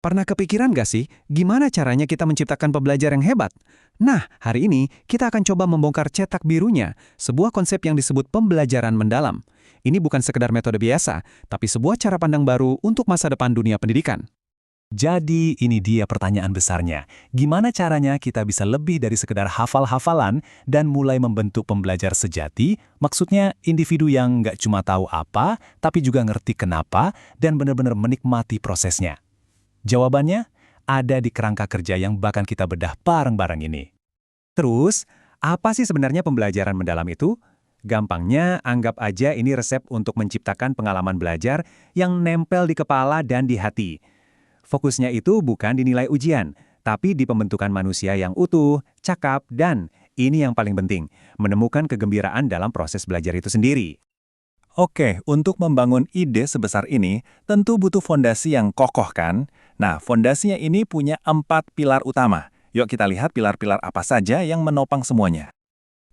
Pernah kepikiran gak sih, gimana caranya kita menciptakan pembelajar yang hebat? Nah, hari ini kita akan coba membongkar cetak birunya, sebuah konsep yang disebut pembelajaran mendalam. Ini bukan sekedar metode biasa, tapi sebuah cara pandang baru untuk masa depan dunia pendidikan. Jadi ini dia pertanyaan besarnya. Gimana caranya kita bisa lebih dari sekedar hafal-hafalan dan mulai membentuk pembelajar sejati? Maksudnya individu yang nggak cuma tahu apa, tapi juga ngerti kenapa dan benar-benar menikmati prosesnya. Jawabannya ada di kerangka kerja yang bahkan kita bedah bareng-bareng ini. Terus, apa sih sebenarnya pembelajaran mendalam itu? Gampangnya, anggap aja ini resep untuk menciptakan pengalaman belajar yang nempel di kepala dan di hati. Fokusnya itu bukan di nilai ujian, tapi di pembentukan manusia yang utuh, cakap, dan ini yang paling penting, menemukan kegembiraan dalam proses belajar itu sendiri. Oke, untuk membangun ide sebesar ini, tentu butuh fondasi yang kokoh kan? Nah, fondasinya ini punya 4 pilar utama. Yuk kita lihat pilar-pilar apa saja yang menopang semuanya.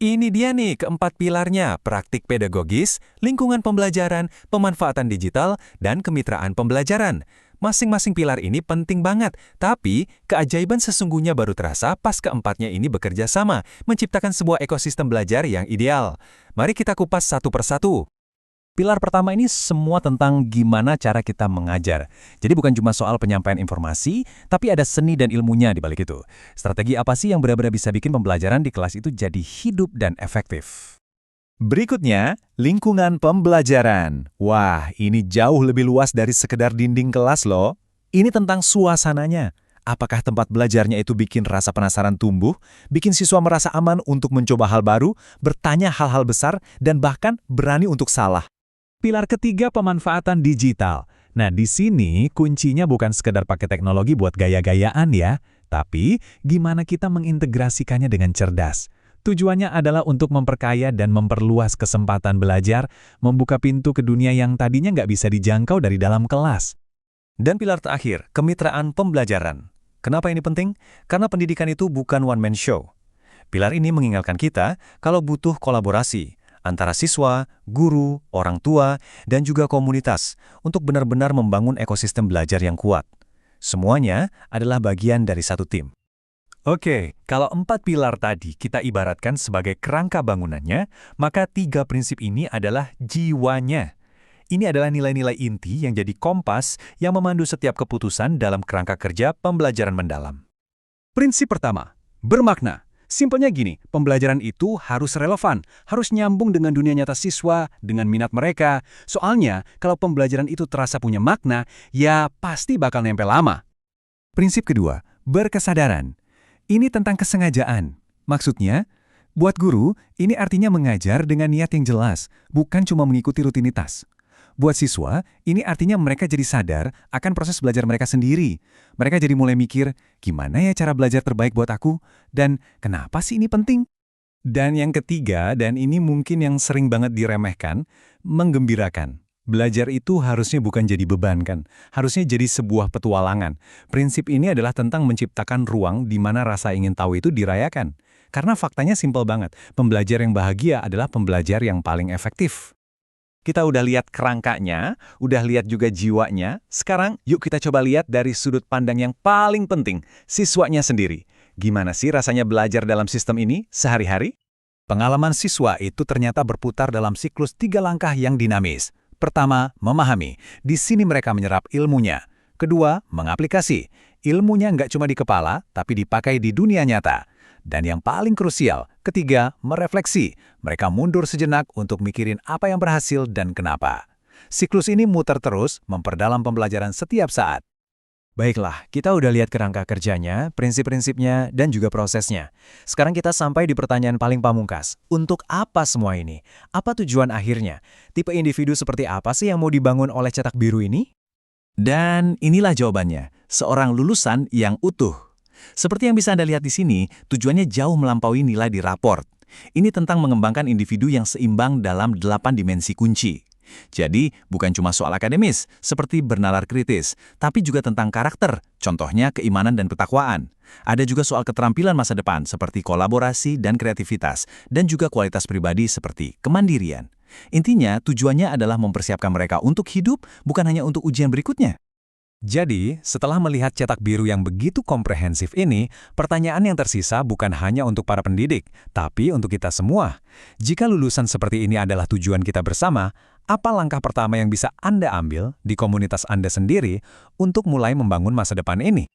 Ini dia nih keempat pilarnya, praktik pedagogis, lingkungan pembelajaran, pemanfaatan digital, dan kemitraan pembelajaran. Masing-masing pilar ini penting banget, tapi keajaiban sesungguhnya baru terasa pas keempatnya ini bekerja sama, menciptakan sebuah ekosistem belajar yang ideal. Mari kita kupas satu persatu. Pilar pertama ini semua tentang gimana cara kita mengajar. Jadi bukan cuma soal penyampaian informasi, tapi ada seni dan ilmunya di balik itu. Strategi apa sih yang benar-benar bisa bikin pembelajaran di kelas itu jadi hidup dan efektif? Berikutnya, lingkungan pembelajaran. Wah, ini jauh lebih luas dari sekedar dinding kelas loh. Ini tentang suasananya. Apakah tempat belajarnya itu bikin rasa penasaran tumbuh, bikin siswa merasa aman untuk mencoba hal baru, bertanya hal-hal besar, dan bahkan berani untuk salah. Pilar ketiga, pemanfaatan digital. Nah, di sini kuncinya bukan sekedar pakai teknologi buat gaya-gayaan ya, tapi gimana kita mengintegrasikannya dengan cerdas. Tujuannya adalah untuk memperkaya dan memperluas kesempatan belajar, membuka pintu ke dunia yang tadinya nggak bisa dijangkau dari dalam kelas. Dan pilar terakhir, kemitraan pembelajaran. Kenapa ini penting? Karena pendidikan itu bukan one-man show. Pilar ini mengingatkan kita kalau butuh kolaborasi antara siswa, guru, orang tua, dan juga komunitas untuk benar-benar membangun ekosistem belajar yang kuat. Semuanya adalah bagian dari satu tim. Oke, kalau 4 pilar tadi kita ibaratkan sebagai kerangka bangunannya, maka 3 prinsip ini adalah jiwanya. Ini adalah nilai-nilai inti yang jadi kompas yang memandu setiap keputusan dalam kerangka kerja pembelajaran mendalam. Prinsip pertama, bermakna. Simpelnya gini, pembelajaran itu harus relevan, harus nyambung dengan dunia nyata siswa, dengan minat mereka. Soalnya, kalau pembelajaran itu terasa punya makna, ya pasti bakal nempel lama. Prinsip kedua, berkesadaran. Ini tentang kesengajaan. Maksudnya, buat guru, ini artinya mengajar dengan niat yang jelas, bukan cuma mengikuti rutinitas. Buat siswa, ini artinya mereka jadi sadar akan proses belajar mereka sendiri. Mereka jadi mulai mikir, gimana ya cara belajar terbaik buat aku? Dan kenapa sih ini penting? Dan yang ketiga, dan ini mungkin yang sering banget diremehkan, menggembirakan. Belajar itu harusnya bukan jadi beban kan, harusnya jadi sebuah petualangan. Prinsip ini adalah tentang menciptakan ruang di mana rasa ingin tahu itu dirayakan. Karena faktanya simpel banget, pembelajar yang bahagia adalah pembelajar yang paling efektif. Kita udah lihat kerangkanya, udah lihat juga jiwanya. Sekarang yuk kita coba lihat dari sudut pandang yang paling penting, siswanya sendiri. Gimana sih rasanya belajar dalam sistem ini sehari-hari? Pengalaman siswa itu ternyata berputar dalam siklus 3 langkah yang dinamis. Pertama, memahami. Di sini mereka menyerap ilmunya. Kedua, mengaplikasi. Ilmunya nggak cuma di kepala, tapi dipakai di dunia nyata. Dan yang paling krusial, ketiga, merefleksi. Mereka mundur sejenak untuk mikirin apa yang berhasil dan kenapa. Siklus ini muter terus, memperdalam pembelajaran setiap saat. Baiklah, kita udah lihat kerangka kerjanya, prinsip-prinsipnya, dan juga prosesnya. Sekarang kita sampai di pertanyaan paling pamungkas. Untuk apa semua ini? Apa tujuan akhirnya? Tipe individu seperti apa sih yang mau dibangun oleh cetak biru ini? Dan inilah jawabannya, seorang lulusan yang utuh. Seperti yang bisa Anda lihat di sini, tujuannya jauh melampaui nilai di raport. Ini tentang mengembangkan individu yang seimbang dalam 8 dimensi kunci. Jadi, bukan cuma soal akademis, seperti bernalar kritis, tapi juga tentang karakter, contohnya keimanan dan ketakwaan. Ada juga soal keterampilan masa depan, seperti kolaborasi dan kreativitas, dan juga kualitas pribadi seperti kemandirian. Intinya, tujuannya adalah mempersiapkan mereka untuk hidup, bukan hanya untuk ujian berikutnya. Jadi, setelah melihat cetak biru yang begitu komprehensif ini, pertanyaan yang tersisa bukan hanya untuk para pendidik, tapi untuk kita semua. Jika lulusan seperti ini adalah tujuan kita bersama, apa langkah pertama yang bisa Anda ambil di komunitas Anda sendiri untuk mulai membangun masa depan ini?